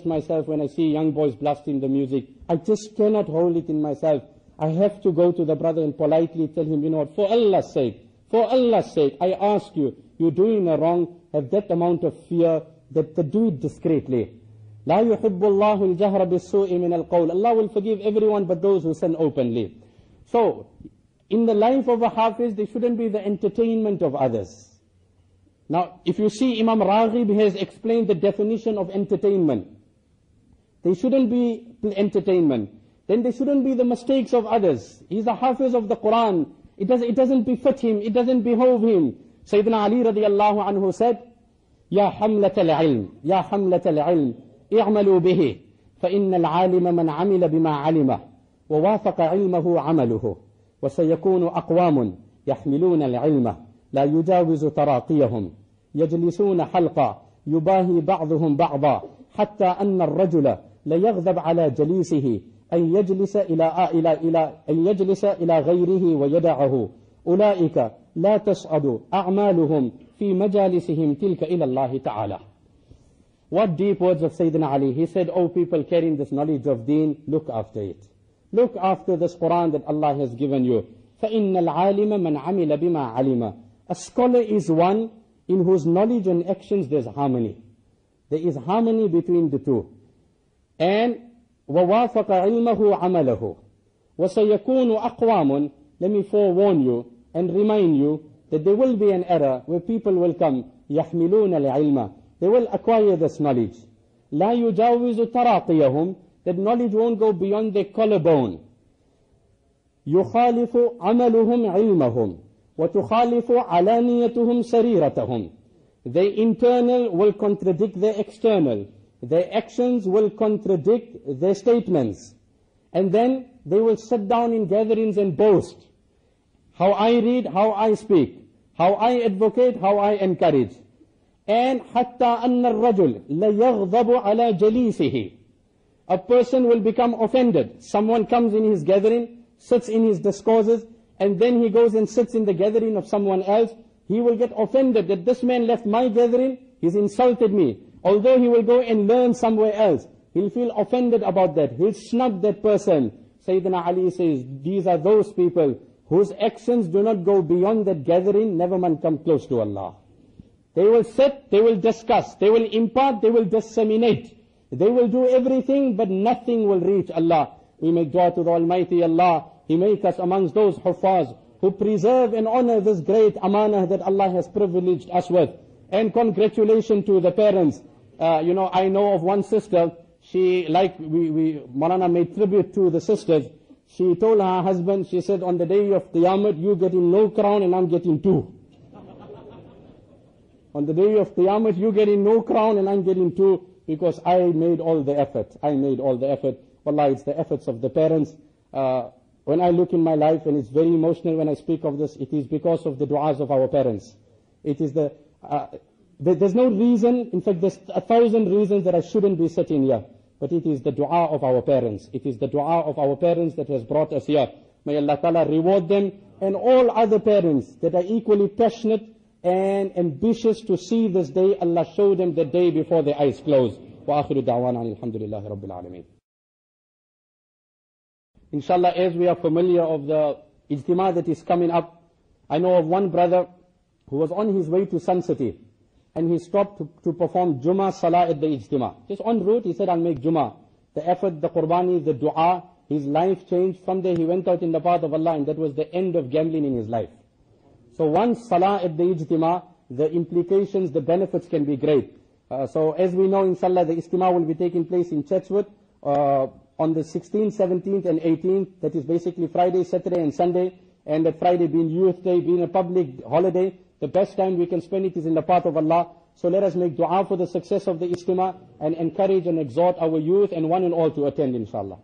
myself when I see young boys blasting the music. I just cannot hold it in myself. I have to go to the brother and politely tell him, you know what, for Allah's sake, I ask you, you're doing a wrong, have that amount of fear, that do it discreetly. لا يحب الله الجهر بالسوء من القول. Allah will forgive everyone but those who sin openly. So, in the life of a Hafiz, there shouldn't be the entertainment of others. Now, if you see Imam Raghib has explained the definition of entertainment. There shouldn't be entertainment. Then there shouldn't be the mistakes of others. He's a Hafiz of the Quran. It doesn't befit him. It doesn't behove him. Sayyidina Ali radiallahu anhu said, Ya hamlat al-ilm, Ya hamlat al-ilm, i'malu bihi, فإن العالم من عمل بما علمه ووافق علمه عمله وسيكون أقوام يحملون العلم لا يجاوز تراقيهم يجلسون حلقا يباهي بعضهم بعضا حتى أن الرجل ليغضب على جليسه أن يجلس إلى غيره ويدعه أولئك لا تصعد أعمالهم في مجالسهم تلك إلى الله تعالى. What deep words of Sayyidina Ali. He said, "O people carrying this knowledge of deen, look after it. Look after this Quran that Allah has given you. فَإِنَّ الْعَالِمَ مَنْ عَمِلَ بِمَا عَلِمَ." A scholar is one in whose knowledge and actions there's harmony. There is harmony between the two. And وَوَافَقَ عِلْمَهُ عَمَلَهُ وَسَيَكُونُ أَقْوَامٌ. Let me forewarn you and remind you that there will be an era where people will come, يَحْمِلُونَ الْعِلْمَ. They will acquire this knowledge. لَا يُجَاوِزُ تَرَاقِيَهُم. That knowledge won't go beyond their collarbone. يُخَالِفُ عَمَلُهُمْ عِلْمَهُمْ وَتُخَالِفُ عَلَانِيَتُهُمْ سَرِيرَتَهُمْ. Their internal will contradict their external. Their actions will contradict their statements. And then they will sit down in gatherings and boast. How I read, how I speak, how I advocate, how I encourage. And حَتَّى أَنَّ الرَّجُلِ لَيَغْضَبُ عَلَى جَلِيسِهِ. A person will become offended. Someone comes in his gathering, sits in his discourses, and then he goes and sits in the gathering of someone else. He will get offended that this man left my gathering, he's insulted me. Although he will go and learn somewhere else, he'll feel offended about that. He'll snub that person. Sayyidina Ali says, these are those people whose actions do not go beyond that gathering, never mind come close to Allah. They will sit, they will discuss, they will impart, they will disseminate. They will do everything, but nothing will reach Allah. We make dua to the Almighty Allah. He make us amongst those Hufaz who preserve and honor this great amanah that Allah has privileged us with. And congratulations to the parents. I know of one sister, she, Maulana made tribute to the sisters. She told her husband, she said, on the day of Qiyamah, you getting no crown and I'm getting two. On the day of Qiyamah, you getting no crown and I'm getting two, because I made all the effort. Wallah, it's the efforts of the parents. When I look in my life, and it's very emotional when I speak of this, it is because of the du'as of our parents. It is there's no reason, in fact there's 1,000 reasons that I shouldn't be sitting here. But it is the dua of our parents. It is the dua of our parents that has brought us here. May Allah Ta'ala reward them and all other parents that are equally passionate and ambitious to see this day. Allah show them the day before their eyes close. Wa akhiru da'wana alhamdulillahi rabbil alameen. Inshallah, as we are familiar of the ijtima that is coming up, I know of one brother who was on his way to Sun City, and he stopped to perform Jummah Salah at the ijtima. Just en route, he said, I'll make Jummah. The effort, the qurbani, the dua, his life changed. From there he went out in the path of Allah, and that was the end of gambling in his life. So once Salah at the ijtima, the implications, the benefits can be great. So as we know, inshallah, the ijtima will be taking place in Chatswood on the 16th, 17th and 18th. That is basically Friday, Saturday and Sunday. And that Friday being Youth Day, being a public holiday, the best time we can spend it is in the path of Allah. So let us make dua for the success of the ijtima and encourage and exhort our youth and one and all to attend, inshallah.